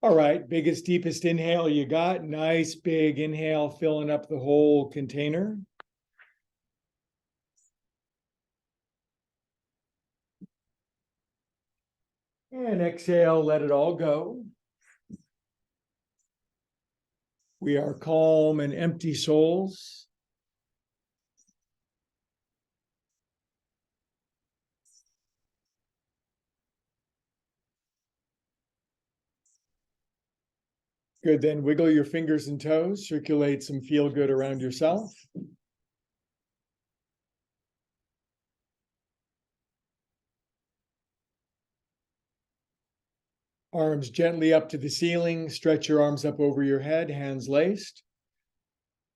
All right, biggest, deepest inhale you got. Nice big inhale, filling up the whole container. And exhale, let it all go. We are calm and empty souls. Good, then wiggle your fingers and toes, circulate some feel good around yourself. Arms gently up to the ceiling, stretch your arms up over your head, hands laced.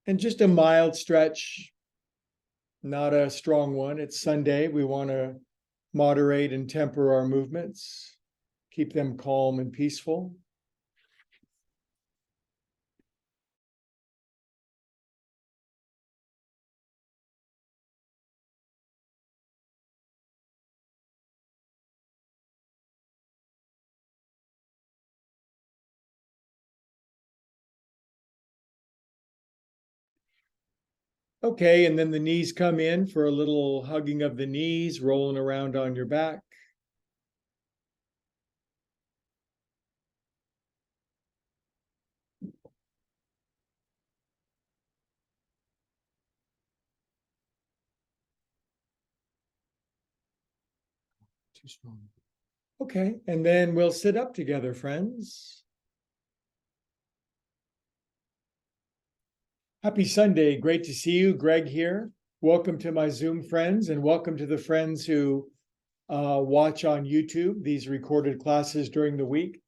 And just a mild stretch, not a strong one. It's Sunday. We want to moderate and temper our movements, keep them calm and peaceful. Okay, and then the knees come in for a little hugging of the knees, rolling around on your back. Too strong. Okay, and then we'll sit up together, friends. Happy Sunday. Great to see you. Greg here. Welcome to my Zoom friends, and welcome to the friends who watch on YouTube these recorded classes during the week.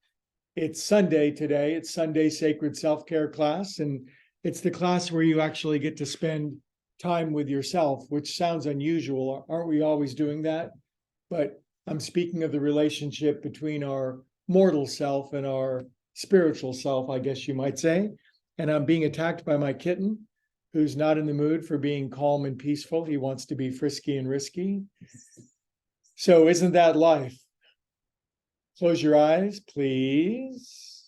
It's Sunday today. It's Sunday Sacred Self-Care class, and it's the class where you actually get to spend time with yourself, which sounds unusual. Aren't we always doing that? But I'm speaking of the relationship between our mortal self and our spiritual self, I guess you might say. And I'm being attacked by my kitten, who's not in the mood for being calm and peaceful. He wants to be frisky and risky. So isn't that life? Close your eyes, please.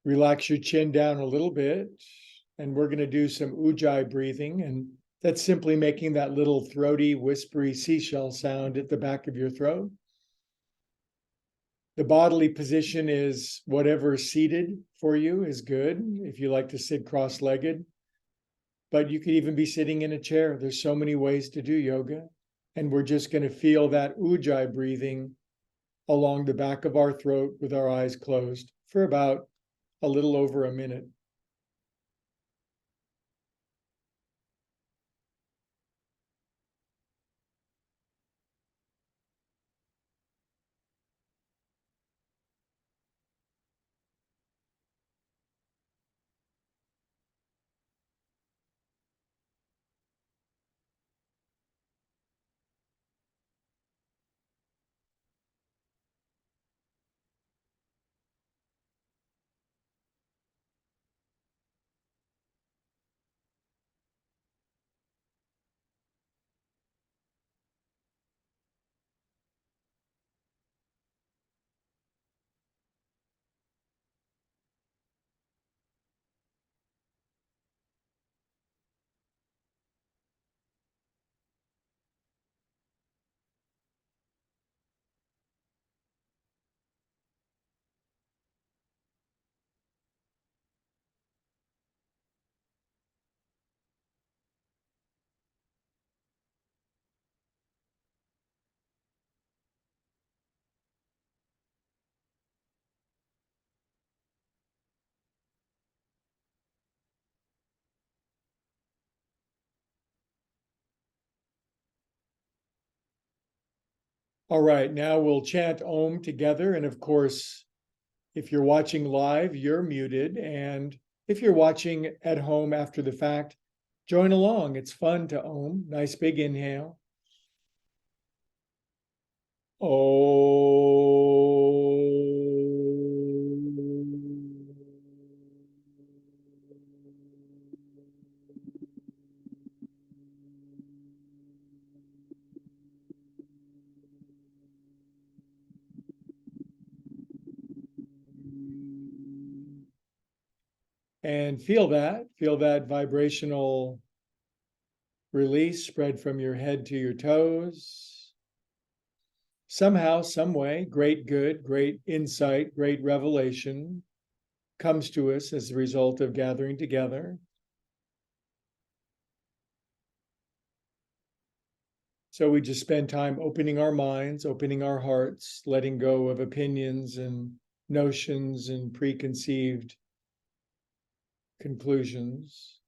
Relax your chin down a little bit. And we're going to do some ujjayi breathing. And that's simply making that little throaty, whispery seashell sound at the back of your throat. The bodily position is whatever seated for you is good, if you like to sit cross-legged. But you could even be sitting in a chair. There's so many ways to do yoga. And we're just going to feel that ujjayi breathing along the back of our throat with our eyes closed for about a little over a minute. All right, now we'll chant Om together. And of course, if you're watching live, you're muted. And if you're watching at home after the fact, join along. It's fun to Om. Nice big inhale. And feel that vibrational release spread from your head to your toes. Somehow, some way, great good, great insight, great revelation comes to us as a result of gathering together. So we just spend time opening our minds, opening our hearts, letting go of opinions and notions and preconceived conclusions.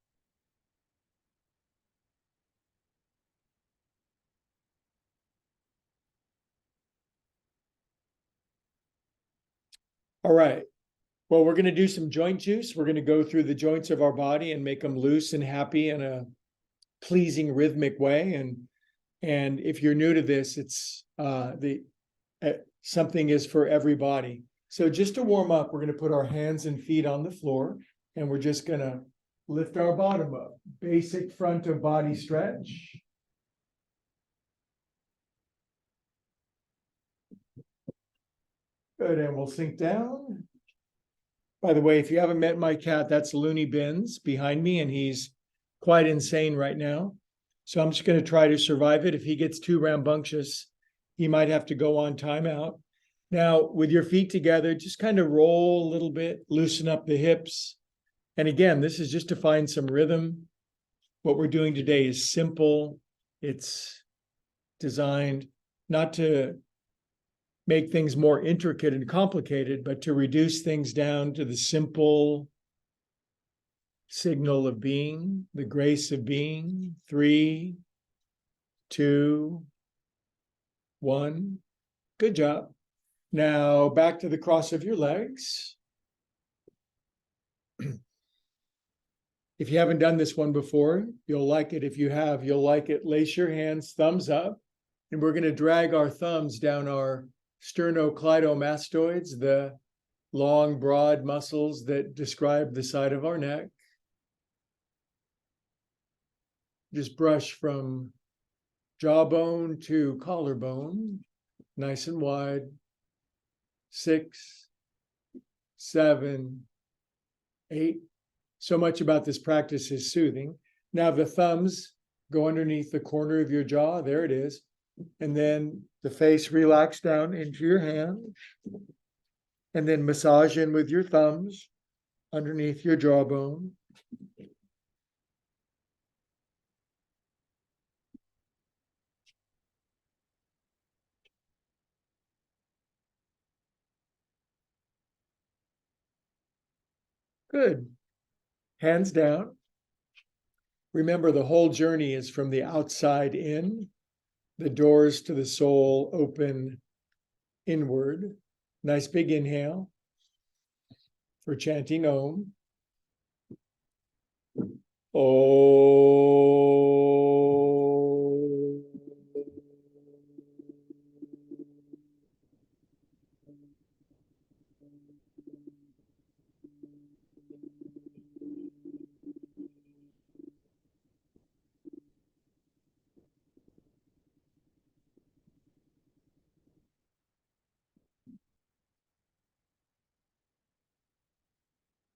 All right. Well, we're going to do some joint juice. We're going to go through the joints of our body and make them loose and happy in a pleasing rhythmic way. And if you're new to this, it's something is for everybody. So just to warm up, we're going to put our hands and feet on the floor, and we're just going to lift our bottom up. Basic front of body stretch. Good, and we'll sink down. By the way, if you haven't met my cat, that's Looney Bins behind me, and he's quite insane right now. So I'm just going to try to survive it. If he gets too rambunctious, he might have to go on timeout. Now, with your feet together, just kind of roll a little bit, loosen up the hips. And again, this is just to find some rhythm. What we're doing today is simple. It's designed not to make things more intricate and complicated, but to reduce things down to the simple signal of being, the grace of being. 3, 2, 1. Good job. Now back to the cross of your legs. If you haven't done this one before, you'll like it. If you have, you'll like it. Lace your hands, thumbs up, and we're going to drag our thumbs down our sternocleidomastoids, the long, broad muscles that describe the side of our neck. Just brush from jawbone to collarbone, nice and wide. 6, 7, 8. So much about this practice is soothing. Now the thumbs go underneath the corner of your jaw. There it is. And then the face relax down into your hand. And then massage in with your thumbs underneath your jawbone. Good. Hands down. Remember, the whole journey is from the outside in. The doors to the soul open inward. Nice big inhale for chanting Om. Om.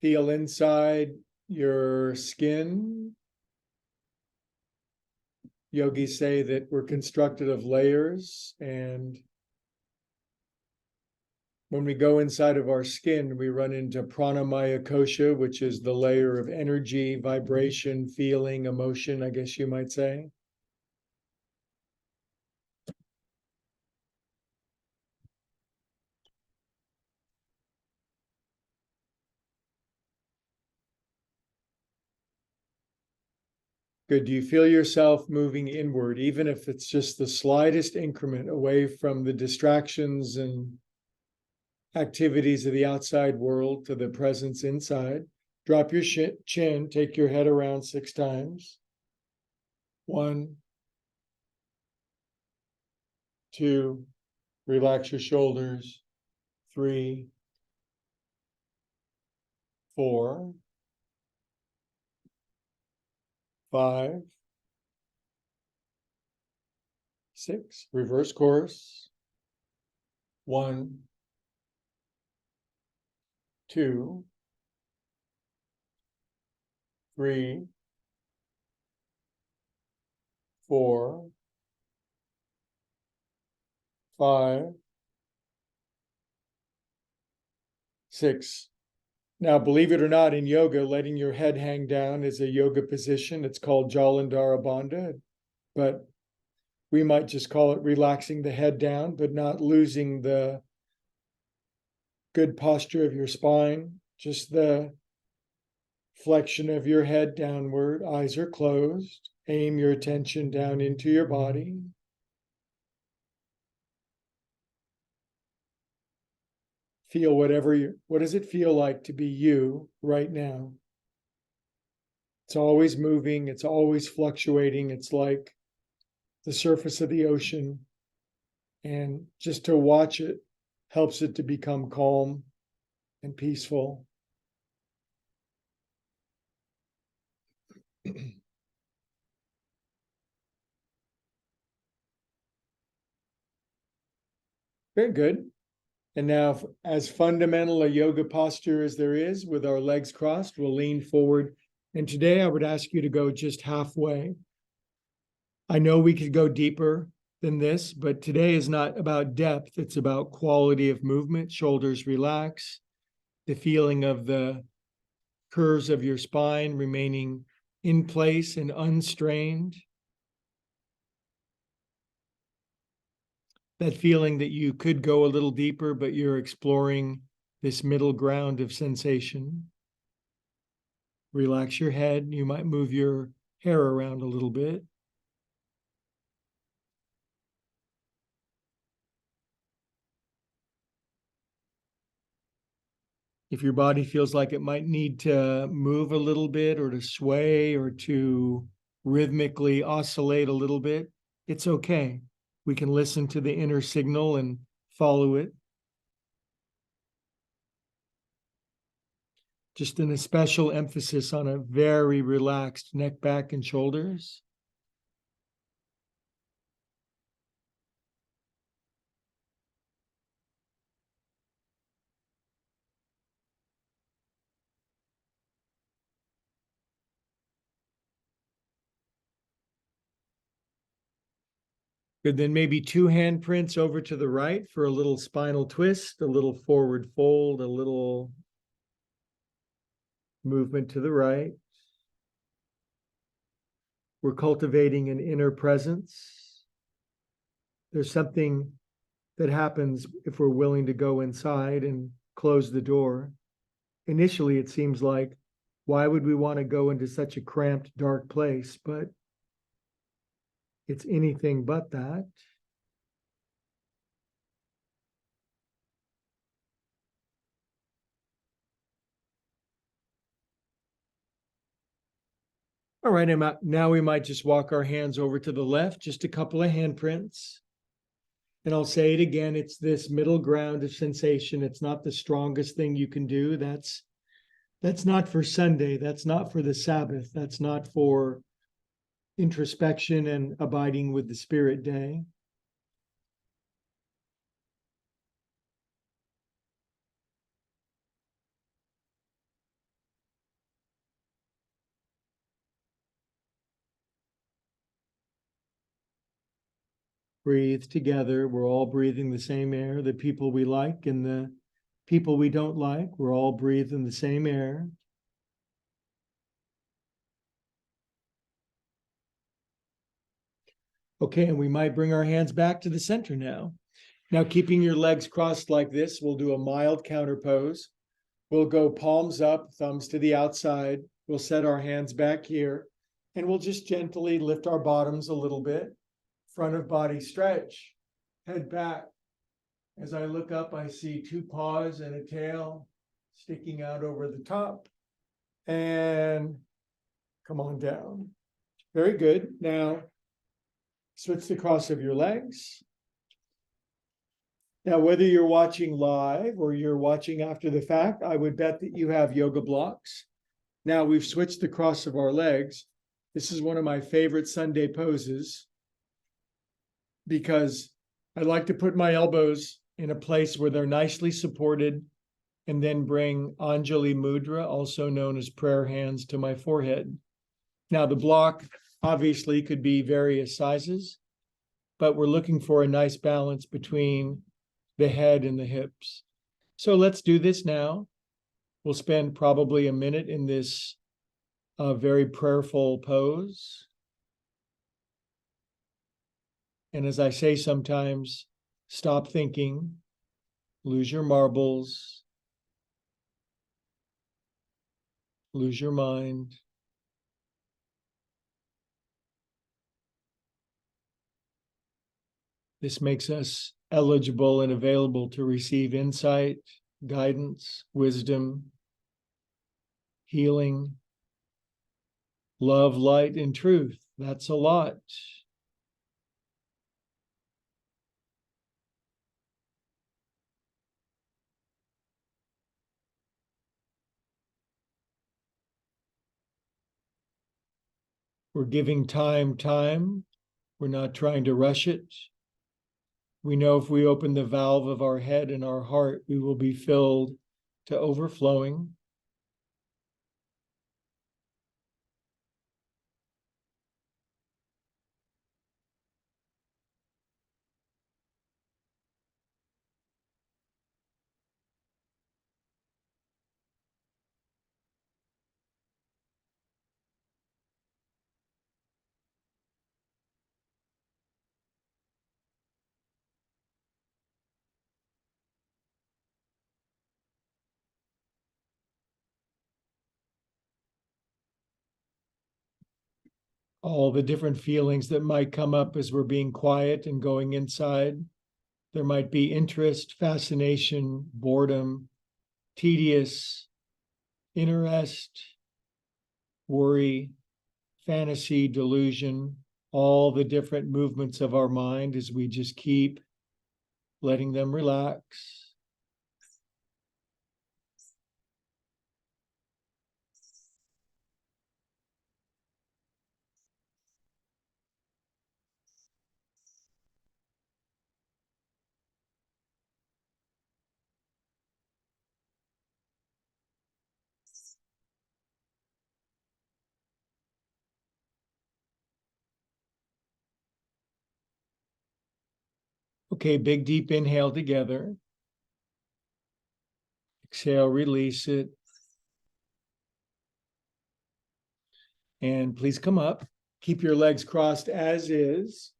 Feel inside your skin. Yogis say that we're constructed of layers, and when we go inside of our skin, we run into pranamaya kosha, which is the layer of energy, vibration, feeling, emotion, I guess you might say. Good. Do you feel yourself moving inward, even if it's just the slightest increment away from the distractions and activities of the outside world to the presence inside? Drop your chin, take your head around 6 times. 1, 2, relax your shoulders. 3, 4, 5, 6. Reverse course. 1, 2, 3, 4, 5, 6. Now, believe it or not, in yoga, letting your head hang down is a yoga position. It's called Jalandhara Bandha, but we might just call it relaxing the head down, but not losing the good posture of your spine, just the flexion of your head downward. Eyes are closed. Aim your attention down into your body. Feel what does it feel like to be you right now? It's always moving, it's always fluctuating. It's like the surface of the ocean. And just to watch it helps it to become calm and peaceful. Very good. And now, as fundamental a yoga posture as there is, with our legs crossed, we'll lean forward. And today I would ask you to go just halfway. I know we could go deeper than this, but today is not about depth. It's about quality of movement. Shoulders relax, the feeling of the curves of your spine remaining in place and unstrained. That feeling that you could go a little deeper, but you're exploring this middle ground of sensation. Relax your head. You might move your hair around a little bit. If your body feels like it might need to move a little bit or to sway or to rhythmically oscillate a little bit, it's okay. We can listen to the inner signal and follow it. Just an especial emphasis on a very relaxed neck, back, and shoulders. Good, then maybe 2 handprints over to the right for a little spinal twist, a little forward fold, a little movement to the right. We're cultivating an inner presence. There's something that happens if we're willing to go inside and close the door. Initially, it seems like, why would we want to go into such a cramped, dark place? But it's anything but that. All right, now we might just walk our hands over to the left, just a couple of handprints. And I'll say it again, it's this middle ground of sensation. It's not the strongest thing you can do. That's not for Sunday. That's not for the Sabbath. That's not for introspection and abiding with the Spirit day. Breathe together. We're all breathing the same air. The people we like and the people we don't like, we're all breathing the same air. Okay, and we might bring our hands back to the center now. Now, keeping your legs crossed like this, we'll do a mild counter pose. We'll go palms up, thumbs to the outside. We'll set our hands back here, and we'll just gently lift our bottoms a little bit. Front of body stretch, head back. As I look up, I see 2 paws and a tail sticking out over the top. And come on down. Very good. Now, switch the cross of your legs. Now, whether you're watching live or you're watching after the fact, I would bet that you have yoga blocks. Now we've switched the cross of our legs. This is one of my favorite Sunday poses because I like to put my elbows in a place where they're nicely supported and then bring Anjali Mudra, also known as prayer hands, to my forehead. Now, the block obviously could be various sizes, but we're looking for a nice balance between the head and the hips. So let's do this now. We'll spend probably a minute in this very prayerful pose. And as I say sometimes, stop thinking, lose your marbles, lose your mind. This makes us eligible and available to receive insight, guidance, wisdom, healing, love, light, and truth. That's a lot. We're giving time. We're not trying to rush it. We know if we open the valve of our head and our heart, we will be filled to overflowing. All the different feelings that might come up as we're being quiet and going inside. There might be interest, fascination, boredom, tedious, interest, worry, fantasy, delusion, all the different movements of our mind as we just keep letting them relax. Okay, big deep inhale together. Exhale, release it. And please come up. Keep your legs crossed as is.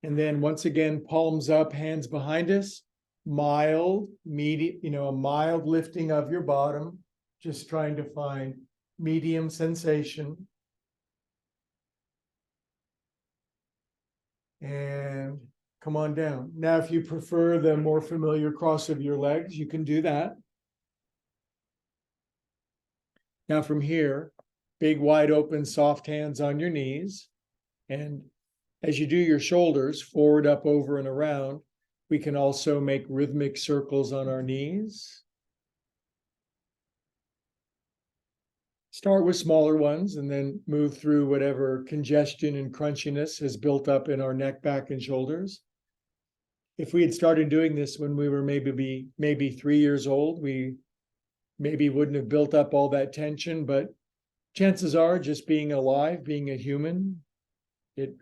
And then once again, palms up, hands behind us. Mild, medium, a mild lifting of your bottom. Just trying to find medium sensation. And come on down. Now, if you prefer the more familiar cross of your legs, you can do that. Now from here, big, wide open, soft hands on your knees. And as you do your shoulders, forward, up, over, and around, we can also make rhythmic circles on our knees. Start with smaller ones and then move through whatever congestion and crunchiness has built up in our neck, back, and shoulders. If we had started doing this when we were maybe 3 years old, we maybe wouldn't have built up all that tension, but chances are, just being alive, being a human, it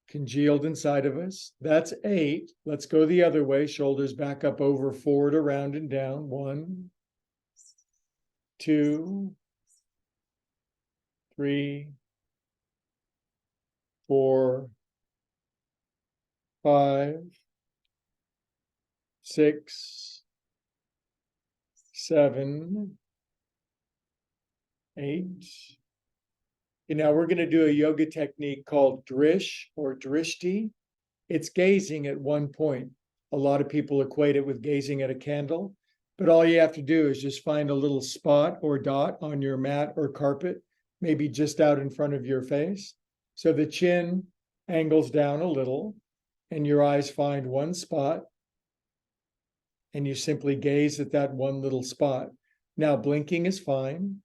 congealed inside of us. That's 8. Let's go the other way. Shoulders back up, over, forward, around, and down. 1, 2, 3, 4, 5, 6, 7, 8. And now we're going to do a yoga technique called drish or drishti. It's gazing at one point. A lot of people equate it with gazing at a candle, but all you have to do is just find a little spot or dot on your mat or carpet, maybe just out in front of your face. So the chin angles down a little and your eyes find one spot and you simply gaze at that one little spot. Now, blinking is fine,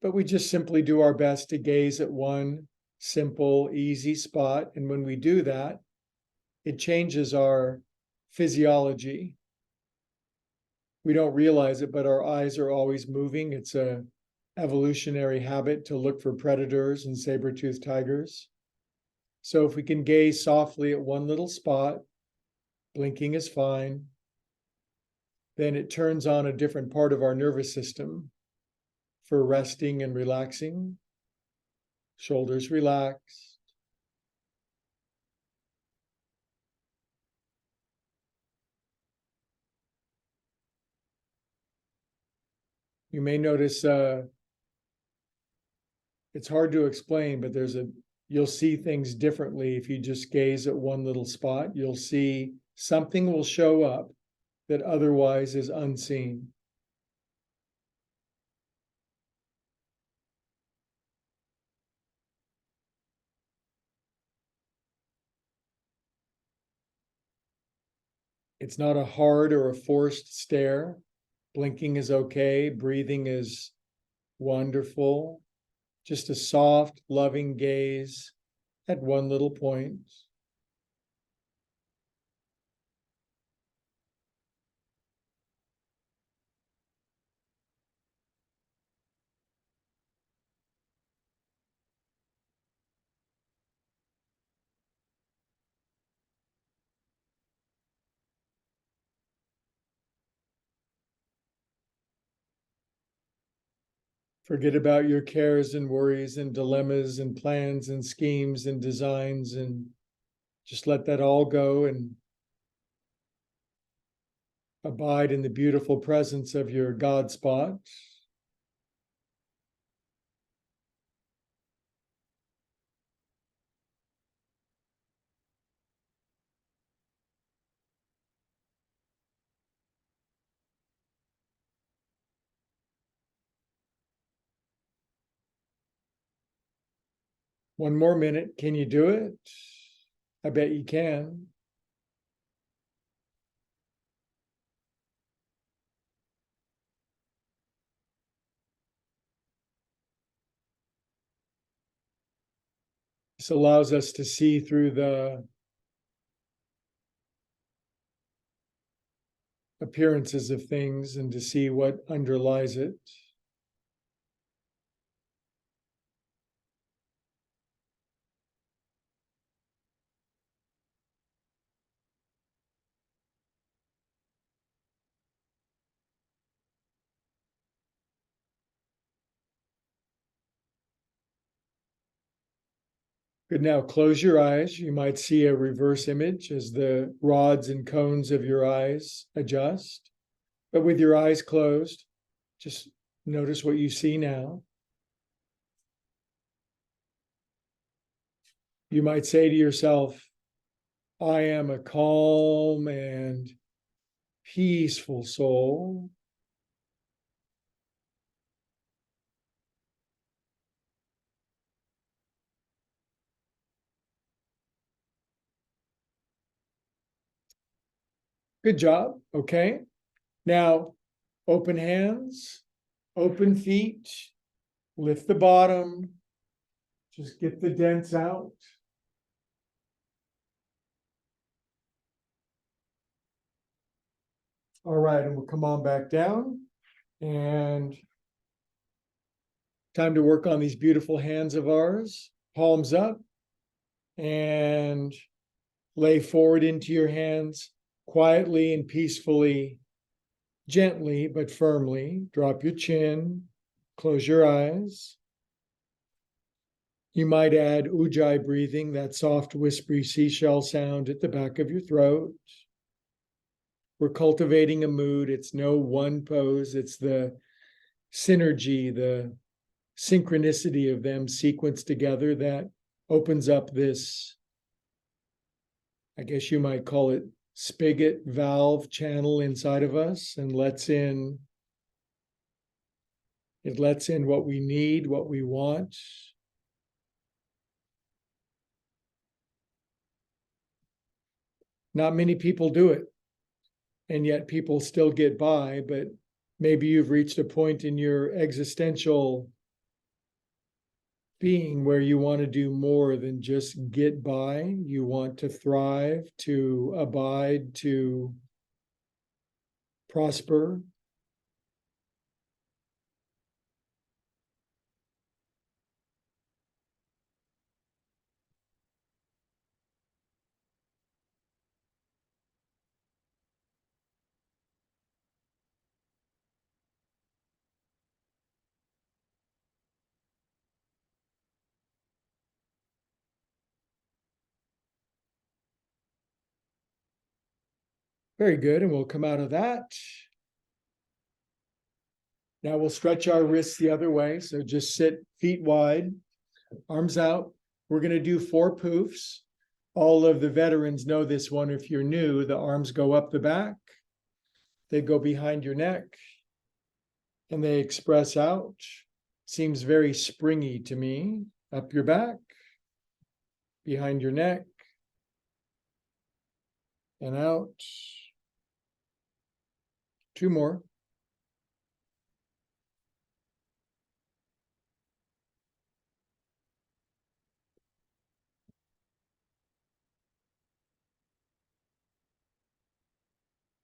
but we just simply do our best to gaze at one simple, easy spot. And when we do that, it changes our physiology. We don't realize it, but our eyes are always moving. It's a evolutionary habit to look for predators and saber-toothed tigers. So if we can gaze softly at one little spot, blinking is fine, then it turns on a different part of our nervous system for resting and relaxing. Shoulders relaxed. You may notice it's hard to explain, but you'll see things differently if you just gaze at one little spot. You'll see something will show up that otherwise is unseen. It's not a hard or a forced stare. Blinking is okay. Breathing is wonderful. Just a soft, loving gaze at one little point. Forget about your cares and worries and dilemmas and plans and schemes and designs, and just let that all go and abide in the beautiful presence of your God spot. One more minute. Can you do it? I bet you can. This allows us to see through the appearances of things and to see what underlies it. Good. Now close your eyes. You might see a reverse image as the rods and cones of your eyes adjust. But with your eyes closed, just notice what you see now. You might say to yourself, I am a calm and peaceful soul. Good job. Okay. Now, open hands, open feet, lift the bottom, just get the dents out. All right, and we'll come on back down. And time to work on these beautiful hands of ours. Palms up and lay forward into your hands quietly and peacefully, gently but firmly. Drop your chin, close your eyes. You might add ujjayi breathing, that soft, whispery seashell sound at the back of your throat. We're cultivating a mood. It's no one pose. It's the synergy, the synchronicity of them sequenced together that opens up this, I guess you might call it, spigot valve channel inside of us, and lets in what we need, what we want. Not many people do it, and yet people still get by, but maybe you've reached a point in your existential being where you want to do more than just get by. You want to thrive, to abide, to prosper. Very good. And we'll come out of that. Now we'll stretch our wrists the other way. So just sit feet wide, arms out. We're going to do 4 poofs. All of the veterans know this one. If you're new, the arms go up the back. They go behind your neck and they express out. Seems very springy to me. Up your back, behind your neck, and out. 2 more.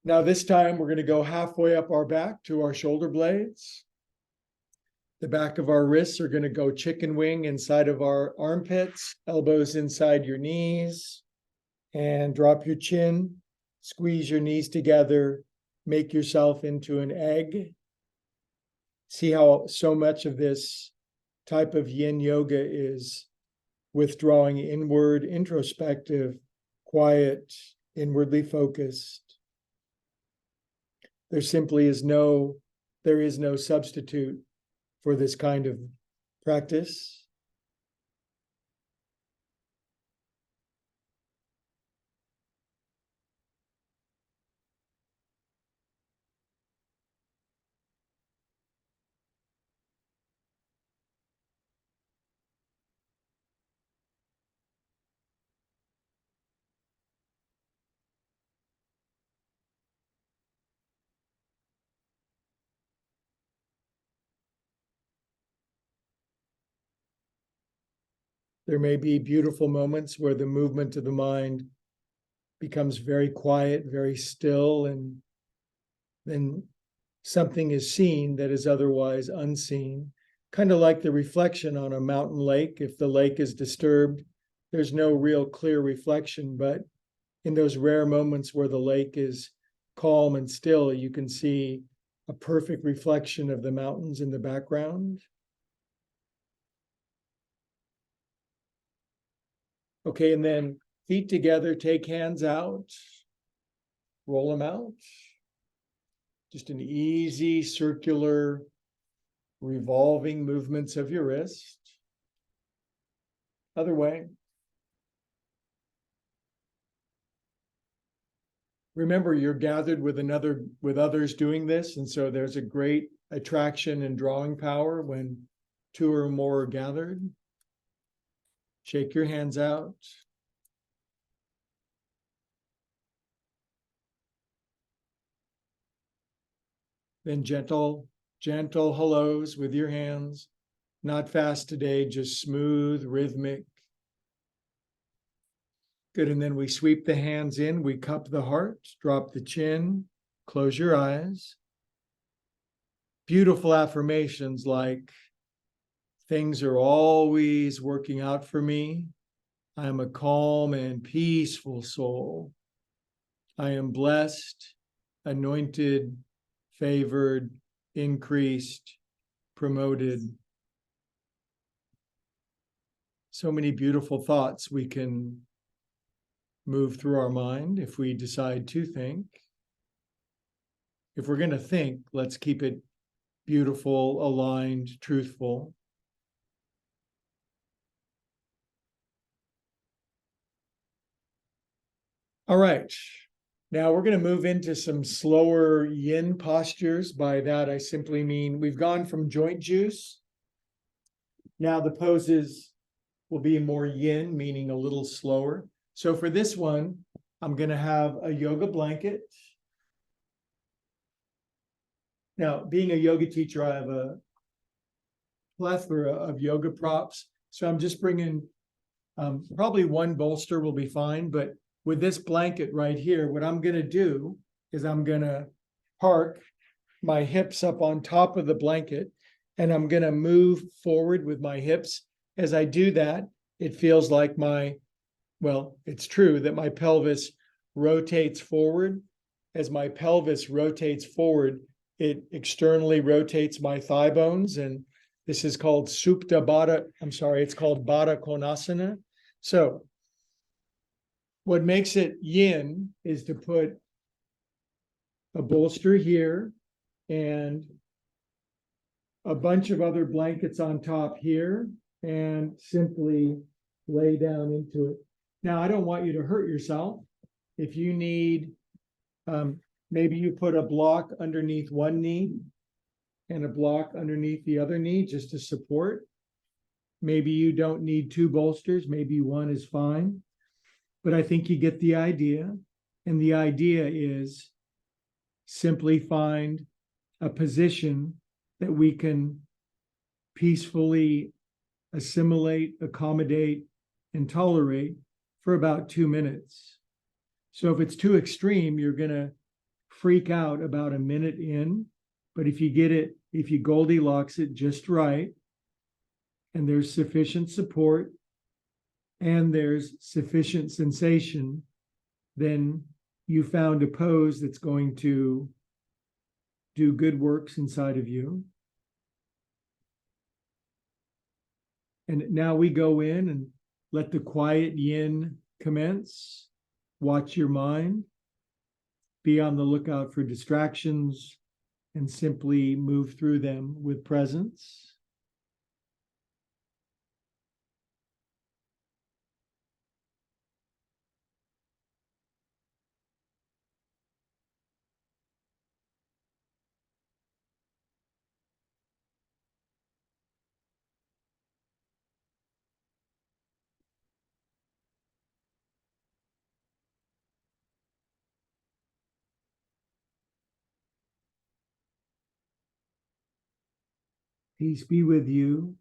Now this time we're going to go halfway up our back to our shoulder blades. The back of our wrists are going to go chicken wing inside of our armpits, elbows inside your knees, and drop your chin, squeeze your knees together, make yourself into an egg. See how so much of this type of yin yoga is withdrawing inward, introspective, quiet, inwardly focused. There is no substitute for this kind of practice. There may be beautiful moments where the movement of the mind becomes very quiet, very still, and then something is seen that is otherwise unseen. Kind of like the reflection on a mountain lake. If the lake is disturbed, there's no real clear reflection, but in those rare moments where the lake is calm and still, you can see a perfect reflection of the mountains in the background. Okay, and then feet together, take hands out, roll them out. Just an easy circular revolving movements of your wrist. Other way. Remember, you're gathered with others doing this, and so there's a great attraction and drawing power when 2 or more are gathered. Shake your hands out. Then gentle hellos with your hands. Not fast today, just smooth, rhythmic. Good, and then we sweep the hands in, we cup the heart, drop the chin, close your eyes. Beautiful affirmations like, things are always working out for me. I am a calm and peaceful soul. I am blessed, anointed, favored, increased, promoted. So many beautiful thoughts we can move through our mind if we decide to think. If we're going to think, let's keep it beautiful, aligned, truthful. All right. Now we're going to move into some slower yin postures. By that, I simply mean we've gone from joint juice. Now the poses will be more yin, meaning a little slower. So for this one, I'm going to have a yoga blanket. Now, being a yoga teacher, I have a plethora of yoga props. So I'm just bringing, probably 1 bolster will be fine, but with this blanket right here, what I'm going to do is I'm going to park my hips up on top of the blanket, and I'm going to move forward with my hips. As I do that, it feels like it's true that my pelvis rotates forward. As my pelvis rotates forward, it externally rotates my thigh bones, and this is called it's called Baddha Konasana. So what makes it yin is to put a bolster here, and a bunch of other blankets on top here, and simply lay down into it. Now, I don't want you to hurt yourself. If you need, maybe you put a block underneath one knee and a block underneath the other knee just to support. Maybe you don't need two bolsters, maybe one is fine. But I think you get the idea. And the idea is simply find a position that we can peacefully assimilate, accommodate, and tolerate for about 2 minutes. So if it's too extreme, you're going to freak out about a minute in. But if you Goldilocks it just right, and there's sufficient support, and there's sufficient sensation, then you found a pose that's going to do good works inside of you. And now we go in and let the quiet yin commence. Watch your mind. Be on the lookout for distractions and simply move through them with presence. Peace be with you.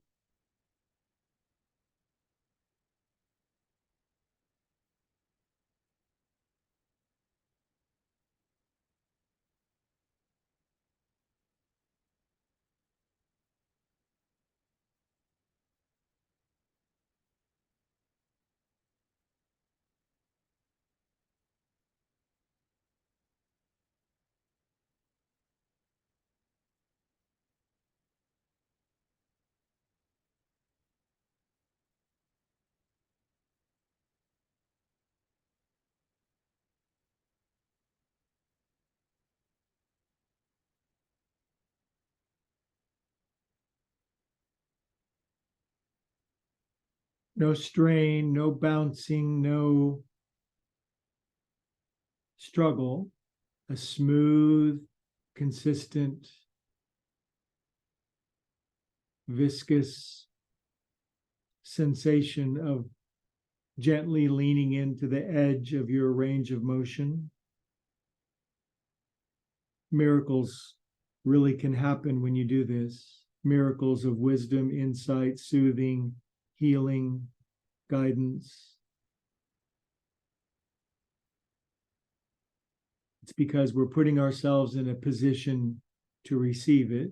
No strain, no bouncing, no struggle. A smooth, consistent, viscous sensation of gently leaning into the edge of your range of motion. Miracles really can happen when you do this. Miracles of wisdom, insight, soothing, healing, guidance. It's because we're putting ourselves in a position to receive it.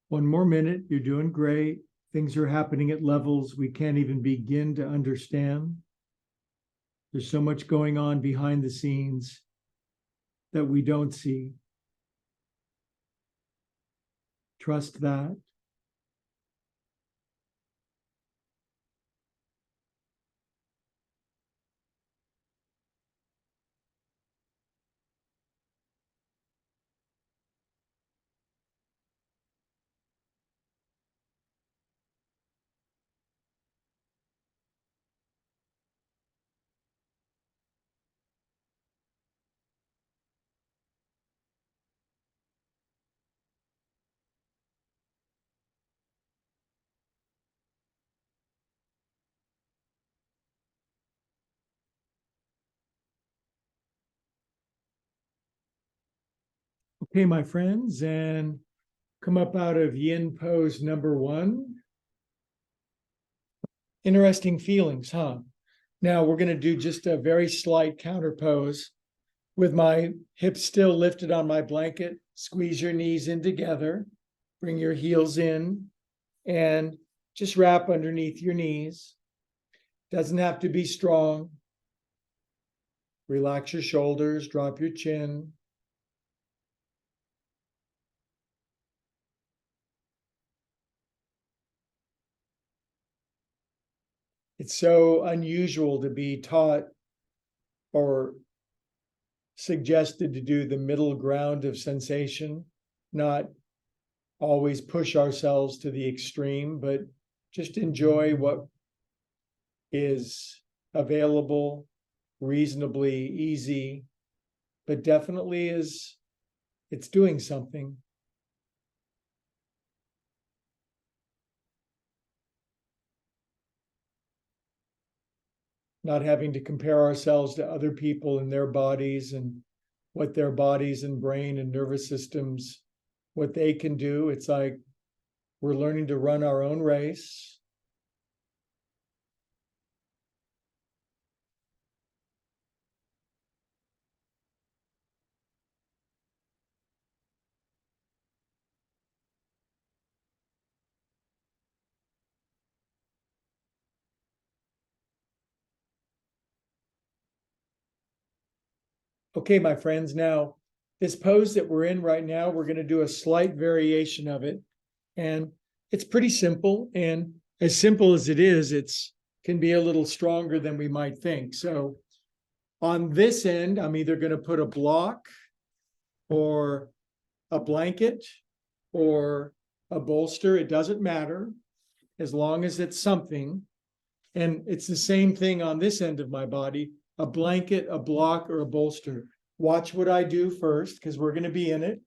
One more minute, you're doing great. Things are happening at levels we can't even begin to understand. There's so much going on behind the scenes that we don't see. Trust that. Okay, my friends, and come up out of yin pose number one. Interesting feelings, huh? Now we're going to do just a very slight counter pose with my hips still lifted on my blanket. Squeeze your knees in together, bring your heels in, and just wrap underneath your knees. Doesn't have to be strong. Relax your shoulders, drop your chin. It's so unusual to be taught or suggested to do the middle ground of sensation, not always push ourselves to the extreme, but just enjoy what is available, reasonably easy, but definitely it's doing something. Not having to compare ourselves to other people and their bodies and what their bodies and brain and nervous systems, what they can do. It's like we're learning to run our own race. Okay, my friends, now this pose that we're in right now, we're going to do a slight variation of it. And it's pretty simple. And as simple as it is, it's can be a little stronger than we might think. So on this end, I'm either going to put a block or a blanket or a bolster. It doesn't matter as long as it's something. And it's the same thing on this end of my body, a blanket, a block, or a bolster. Watch what I do first, because we're going to be in it.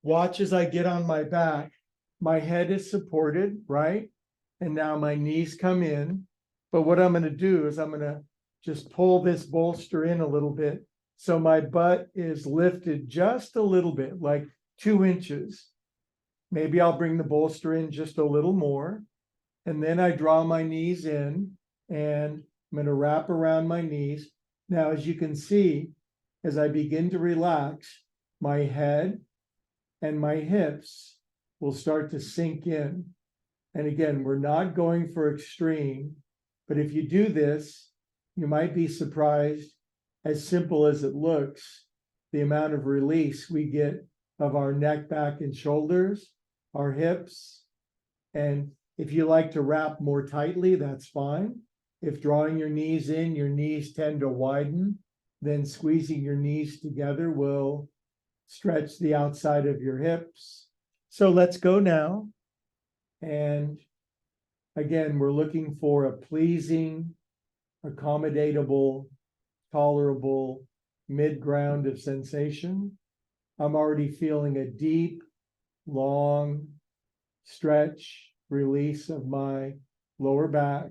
Watch as I get on my back. My head is supported, right? And now my knees come in. But what I'm going to do is I'm going to just pull this bolster in a little bit. So my butt is lifted just a little bit, like 2 inches. Maybe I'll bring the bolster in just a little more. And then I draw my knees in and I'm going to wrap around my knees. Now, as you can see, as I begin to relax, my head and my hips will start to sink in. And again, we're not going for extreme, but if you do this, you might be surprised, as simple as it looks, the amount of release we get of our neck, back, and shoulders, our hips. And if you like to wrap more tightly, that's fine. If drawing your knees in, your knees tend to widen, then squeezing your knees together will stretch the outside of your hips. So let's go now. And again, we're looking for a pleasing, accommodatable, tolerable mid-ground of sensation. I'm already feeling a deep, long stretch, release of my lower back.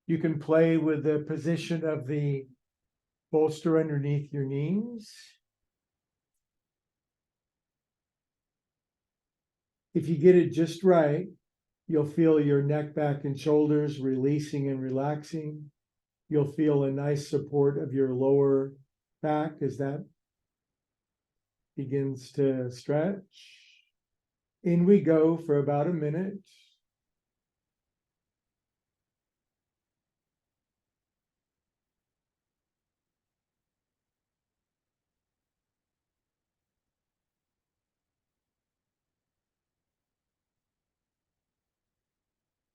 You can play with the position of the bolster underneath your knees. If you get it just right, you'll feel your neck, back, and shoulders releasing and relaxing. You'll feel a nice support of your lower back as that begins to stretch. In we go for about a minute.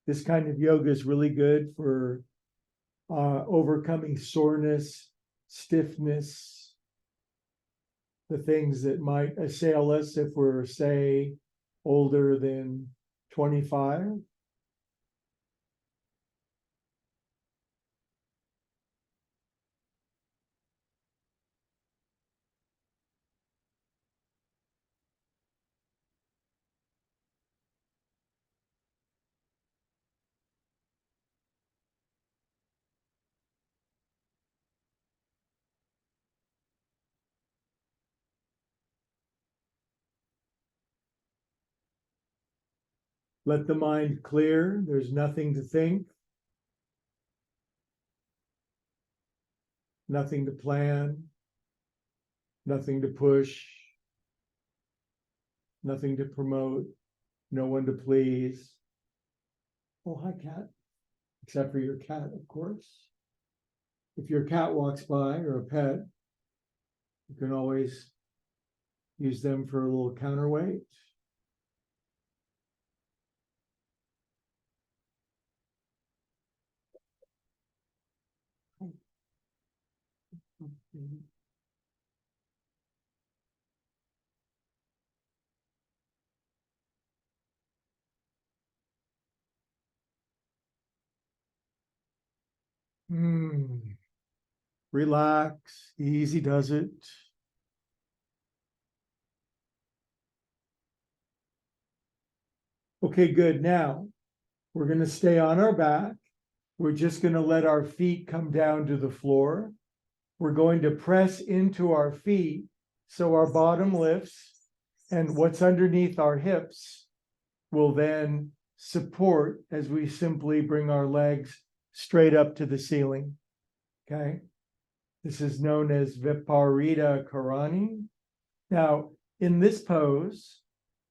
This kind of yoga is really good for overcoming soreness, stiffness, the things that might assail us if we're, say, older than 25. Let the mind clear. There's nothing to think, nothing to plan, nothing to push, nothing to promote, no one to please. Oh, hi, cat. Except for your cat, of course. If your cat walks by or a pet, you can always use them for a little counterweight. Relax, easy does it. Okay, good. Now we're going to stay on our back. We're just going to let our feet come down to the floor. We're going to press into our feet so our bottom lifts, and what's underneath our hips will then support as we simply bring our legs straight up to the ceiling. Okay. This is known as Viparita Karani. Now, in this pose,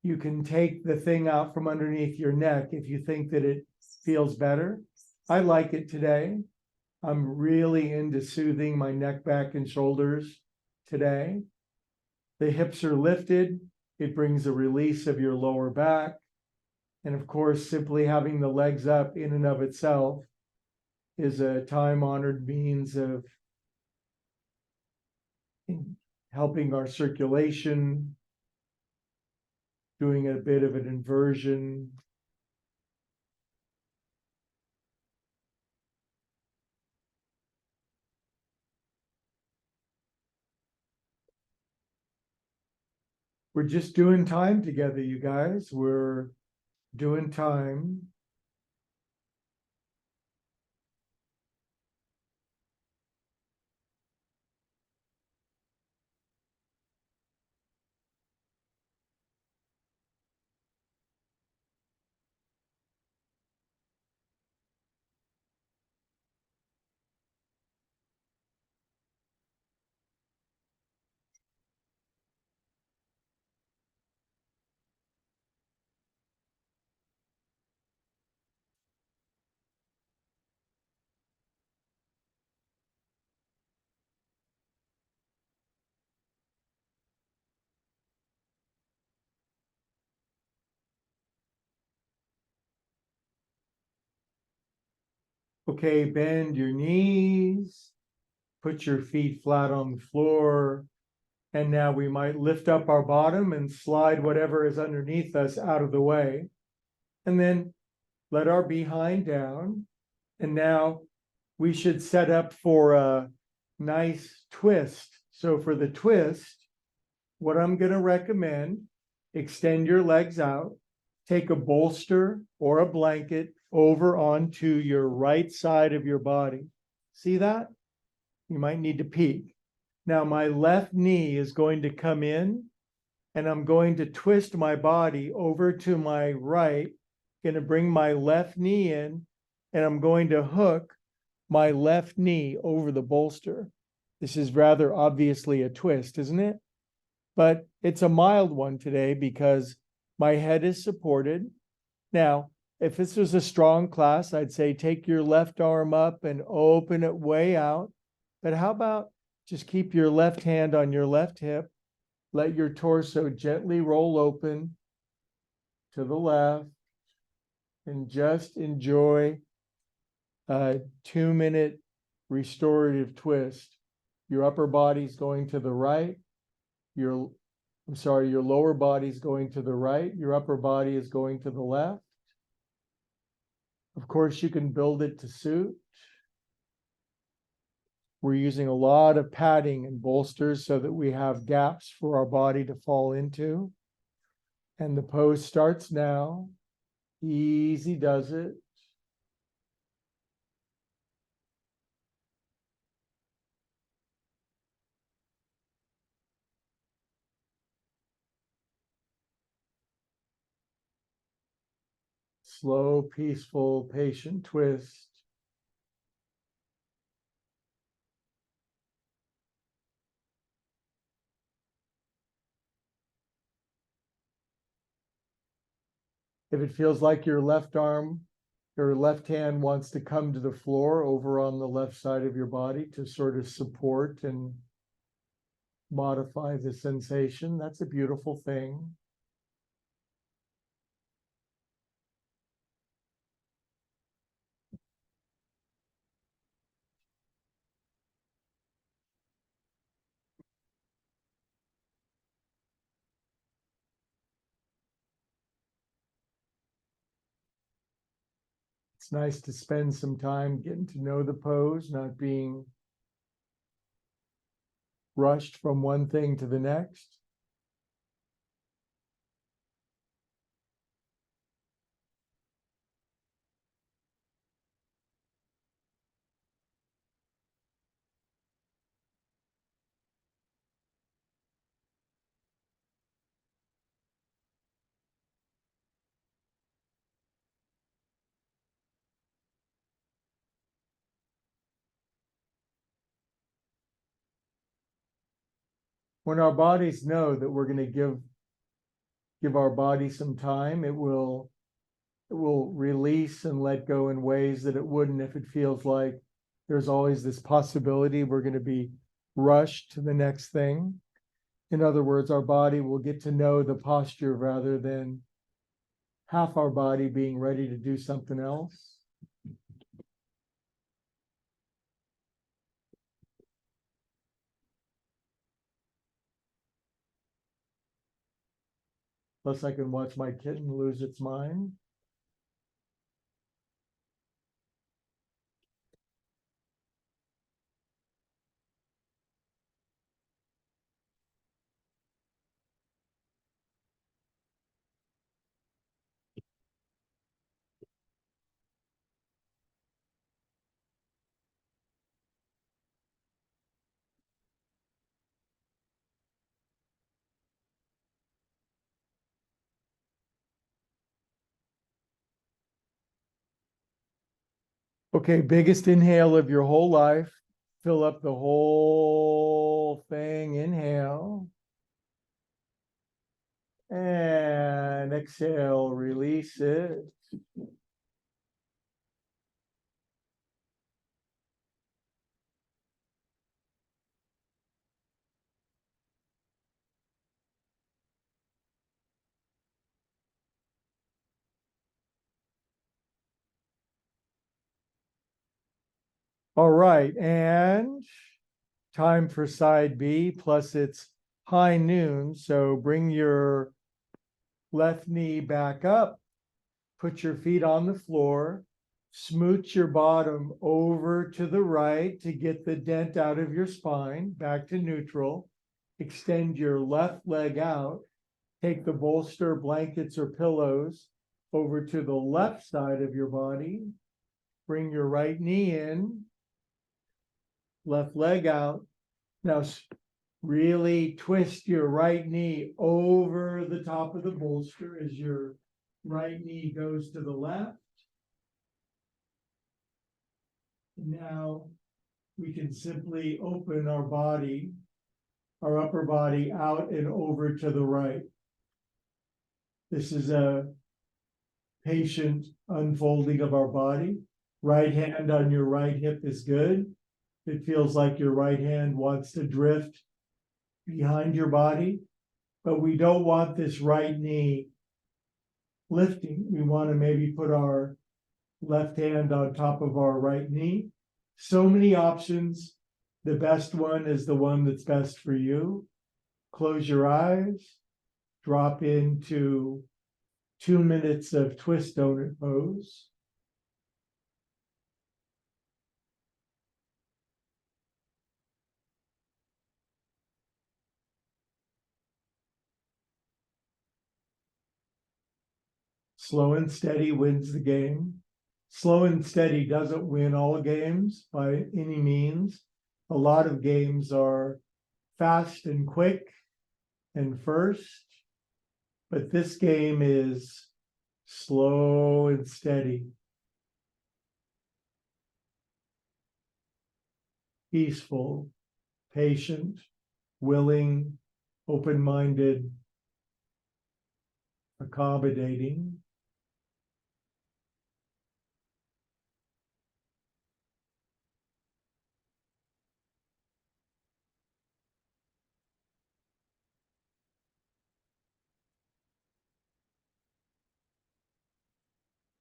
you can take the thing out from underneath your neck if you think that it feels better. I like it today. I'm really into soothing my neck, back, and shoulders today. The hips are lifted. It brings a release of your lower back. And of course, simply having the legs up in and of itself is a time-honored means of helping our circulation, doing a bit of an inversion. We're just doing time together, you guys. We're doing time. Okay, bend your knees, put your feet flat on the floor. And now we might lift up our bottom and slide whatever is underneath us out of the way. And then let our behind down. And now we should set up for a nice twist. So for the twist, what I'm going to recommend, extend your legs out, take a bolster or a blanket over onto your right side of your body. See that? You might need to peek. Now my left knee is going to come in and I'm going to twist my body over to my right, going to bring my left knee in, and I'm going to hook my left knee over the bolster. This is rather obviously a twist, isn't it? But it's a mild one today because my head is supported. Now, if this was a strong class, I'd say take your left arm up and open it way out. But how about just keep your left hand on your left hip, let your torso gently roll open to the left, and just enjoy a 2-minute restorative twist. Your upper body's going to the right, your lower body's going to the right, your upper body is going to the left. Of course, you can build it to suit. We're using a lot of padding and bolsters so that we have gaps for our body to fall into. And the pose starts now. Easy does it. slow, peaceful, patient twist. If it feels like your left arm, your left hand wants to come to the floor over on the left side of your body to sort of support and modify the sensation, that's a beautiful thing. It's nice to spend some time getting to know the pose, not being rushed from one thing to the next. When our bodies know that we're going to give our body some time, it will release and let go in ways that it wouldn't if it feels like there's always this possibility we're going to be rushed to the next thing. In other words, our body will get to know the posture rather than half our body being ready to do something else. Plus, I can watch my kitten lose its mind. Okay, biggest inhale of your whole life. Fill up the whole thing. Inhale. And exhale, release it. All right, and time for side B, plus it's high noon. So bring your left knee back up, put your feet on the floor, smooch your bottom over to the right to get the dent out of your spine, back to neutral. Extend your left leg out. Take the bolster, blankets, or pillows over to the left side of your body. Bring your right knee in, left leg out. Now really twist your right knee over the top of the bolster as your right knee goes to the left. Now we can simply open our body, our upper body out and over to the right. This is a patient unfolding of our body. Right hand on your right hip is good. It feels like your right hand wants to drift behind your body, but we don't want this right knee lifting. We want to maybe put our left hand on top of our right knee. So many options. The best one is the one that's best for you. Close your eyes, drop into 2 minutes of twist donut pose. Slow and steady wins the game. Slow and steady doesn't win all games by any means. A lot of games are fast and quick and first, but this game is slow and steady, peaceful, patient, willing, open-minded, accommodating.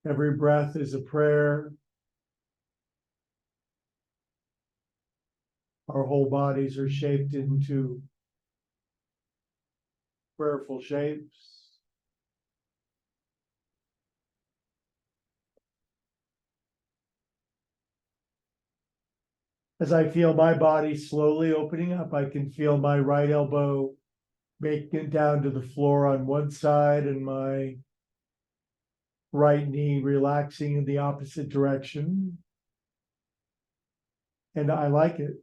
Every breath is a prayer. Our whole bodies are shaped into prayerful shapes. As I feel my body slowly opening up, I can feel my right elbow making it down to the floor on one side and my right knee relaxing in the opposite direction. And I like it.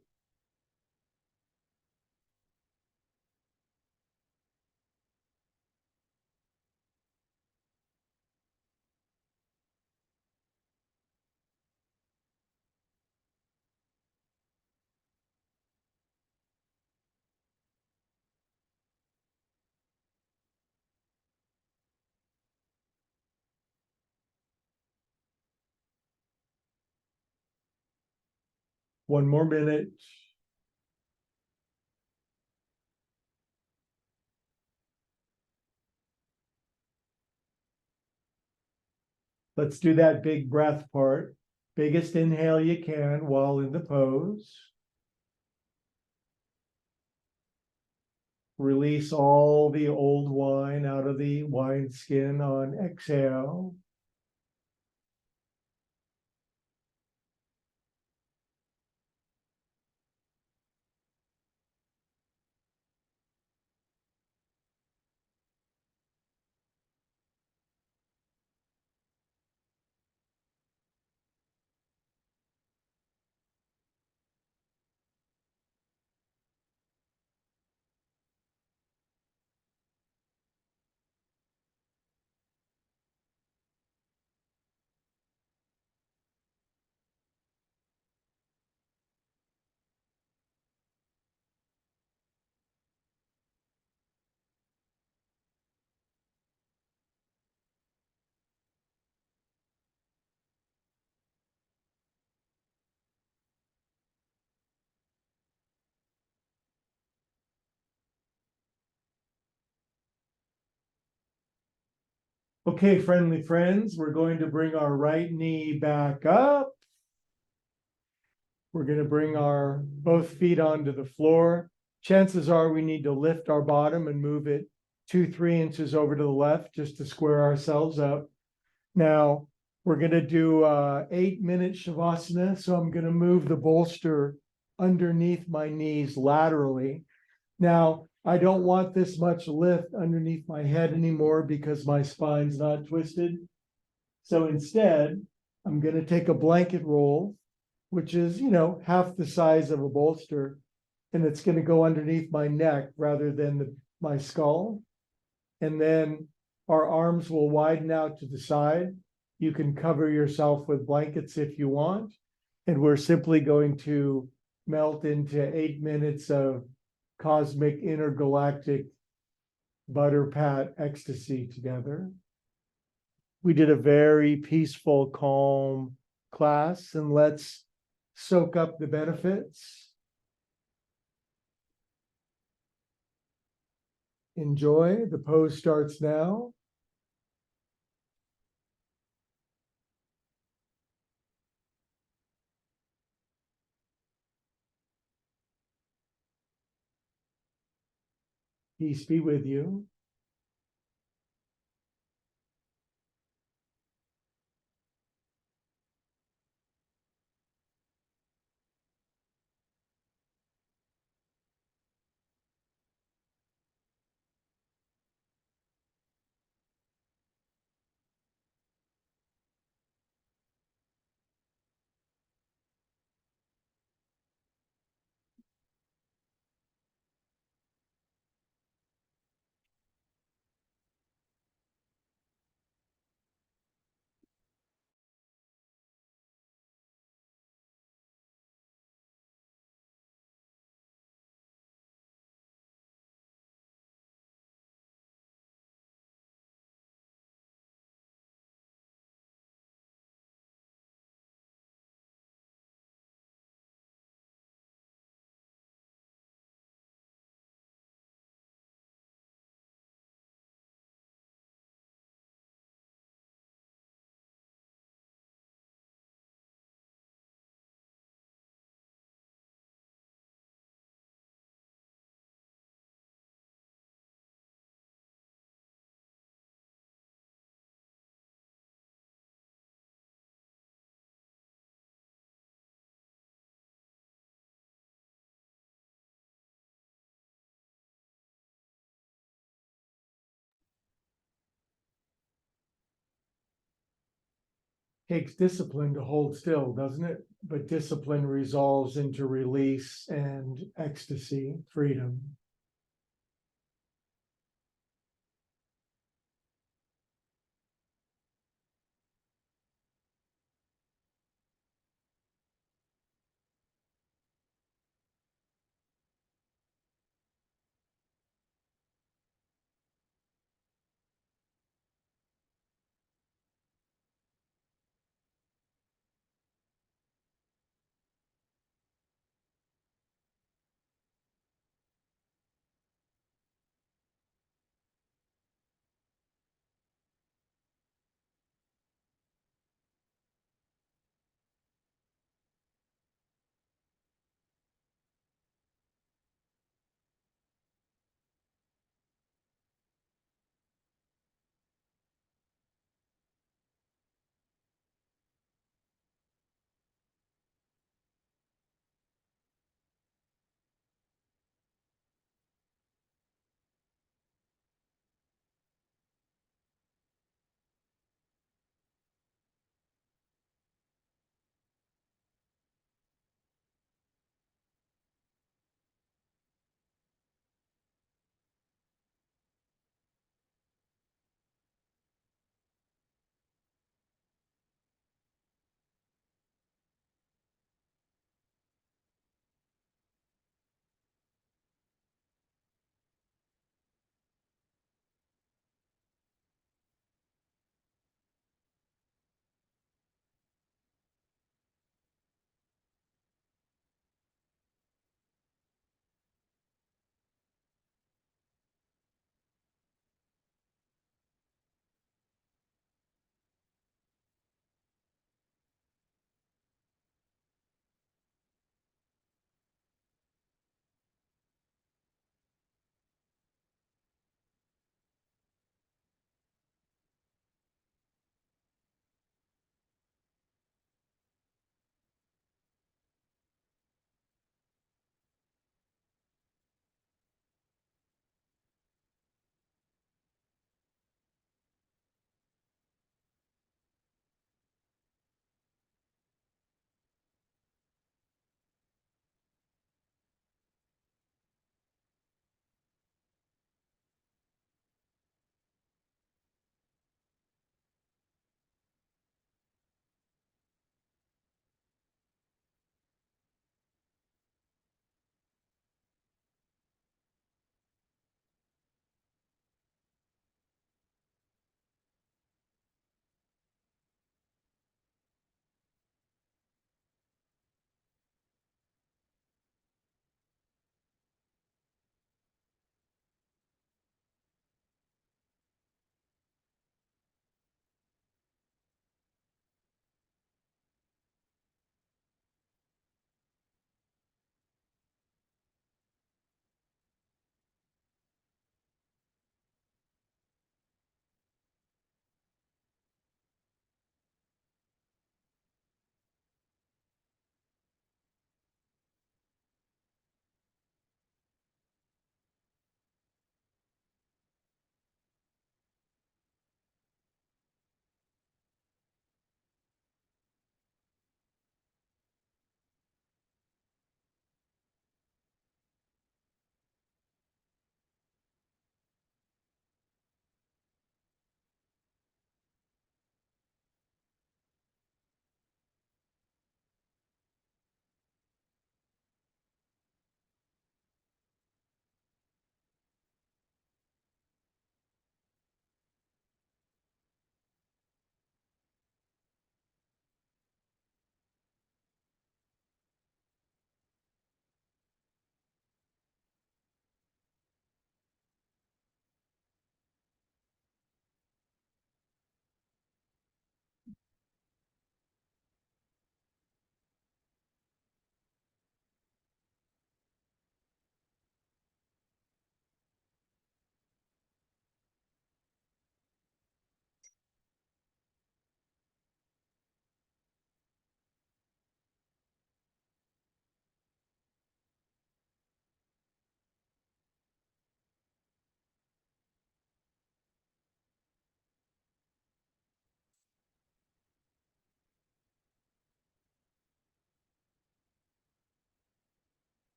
One more minute. Let's do that big breath part. Biggest inhale you can while in the pose. Release all the old wine out of the wine skin on exhale. Okay, friendly friends, we're going to bring our right knee back up. We're going to bring our both feet onto the floor. Chances are we need to lift our bottom and move it 2-3 inches over to the left just to square ourselves up. Now, we're going to do 8-minute Shavasana. So I'm going to move the bolster underneath my knees laterally. Now, I don't want this much lift underneath my head anymore because my spine's not twisted. So instead, I'm going to take a blanket roll, which is, half the size of a bolster, and it's going to go underneath my neck rather than my skull. And then our arms will widen out to the side. You can cover yourself with blankets if you want. And we're simply going to melt into 8 minutes of cosmic intergalactic butter pat ecstasy together. We did a very peaceful, calm class, and let's soak up the benefits. Enjoy. The pose starts now. Peace be with you. takes discipline to hold still, doesn't it? But discipline resolves into release and ecstasy, freedom.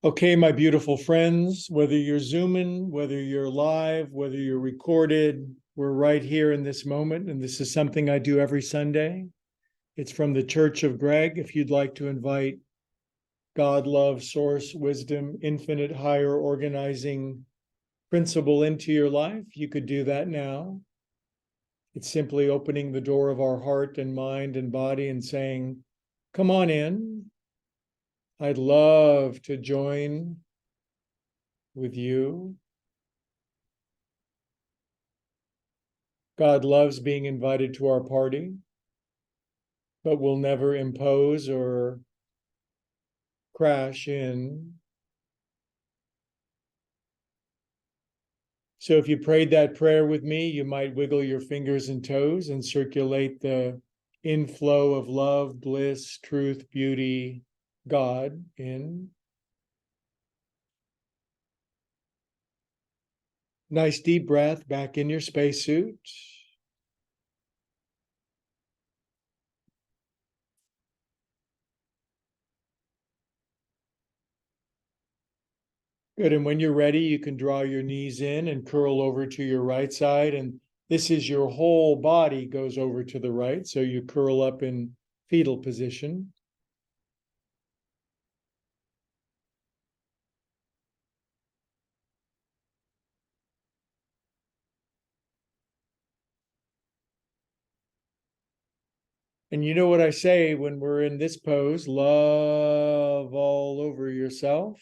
Okay, my beautiful friends, whether you're Zooming, whether you're live, whether you're recorded, we're right here in this moment. And this is something I do every Sunday. It's from the Church of Greg. If you'd like to invite God, love, source, wisdom, infinite higher organizing principle into your life, you could do that now. It's simply opening the door of our heart and mind and body and saying, come on in. I'd love to join with you. God loves being invited to our party, but will never impose or crash in. So if you prayed that prayer with me, you might wiggle your fingers and toes and circulate the inflow of love, bliss, truth, beauty, God in. Nice deep breath back in your spacesuit. Good. And when you're ready, you can draw your knees in and curl over to your right side. And this is your whole body goes over to the right. So you curl up in fetal position. And you know what I say when we're in this pose, love all over yourself.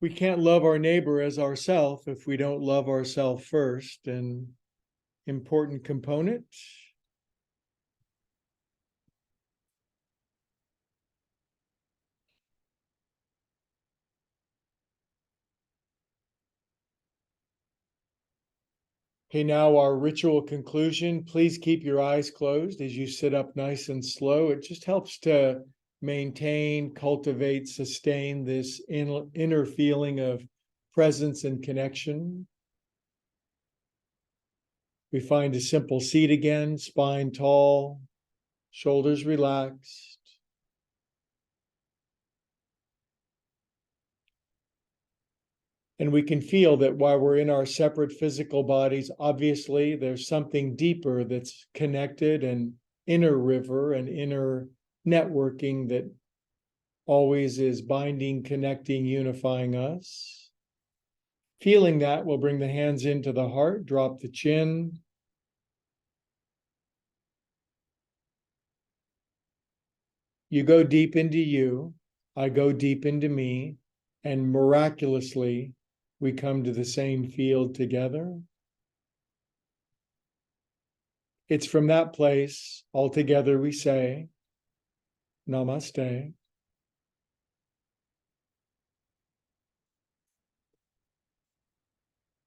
We can't love our neighbor as ourself if we don't love ourselves first. An important component. Okay, now our ritual conclusion. Please keep your eyes closed as you sit up nice and slow. It just helps to maintain, cultivate, sustain this inner feeling of presence and connection. We find a simple seat again, spine tall, shoulders relaxed. And we can feel that while we're in our separate physical bodies, obviously there's something deeper that's connected, an inner river, an inner networking that always is binding, connecting, unifying us. Feeling that, we'll bring the hands into the heart, drop the chin. You go deep into you, I go deep into me, and miraculously, we come to the same field together. It's from that place, all together we say, Namaste.